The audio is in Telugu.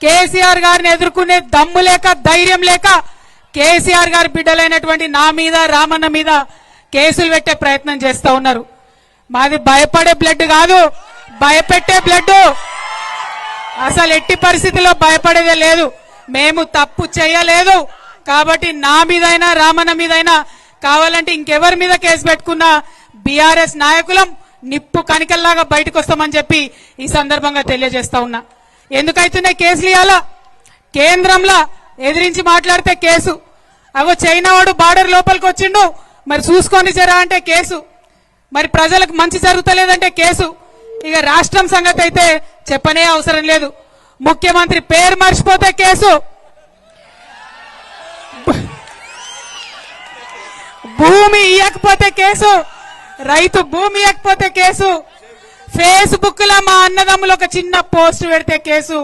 కేసీఆర్ గారిని ఎదుర్కొనే దమ్ము లేక ధైర్యం లేక కేసీఆర్ గారి బిడ్డలైనటువంటి నా మీద రామన్న మీద కేసులు పెట్టే ప్రయత్నం చేస్తా ఉన్నారు. మాది భయపడే బ్లడ్ కాదు, భయపెట్టే బ్లడ్. అసలు ఎట్టి పరిస్థితుల్లో భయపడేదే లేదు. మేము తప్పు చేయలేదు కాబట్టి నా మీదైనా రామన్న మీదైనా కావాలంటే ఇంకెవరి మీద కేసు పెట్టుకున్నా బీఆర్ఎస్ నాయకులం నిప్పు కనికల్లాగా బయటకు వస్తామని చెప్పి ఈ సందర్భంగా తెలియజేస్తా ఉన్నా. ఎందుకైతున్నాయి కేసులు? ఇవ్వాలా కేంద్రంలో ఎదిరించి మాట్లాడితే కేసు, అవో చైనా వాడు బార్డర్ లోపలికి వచ్చిండు మరి చూసుకొని జరా అంటే కేసు, మరి ప్రజలకు మంచి జరుగుతలేదంటే కేసు. ఇక రాష్ట్రం సంగతి అయితే చెప్పనే అవసరం లేదు. ముఖ్యమంత్రి పేరు మర్చిపోతే కేసు, భూమి ఇయ్యకపోతే కేసు, రైతు భూమి ఇయ్యకపోతే కేసు, ఫేస్బుక్ లో మా అన్నదమ్ములు ఒక చిన్న పోస్ట్ పెడితే కేసు.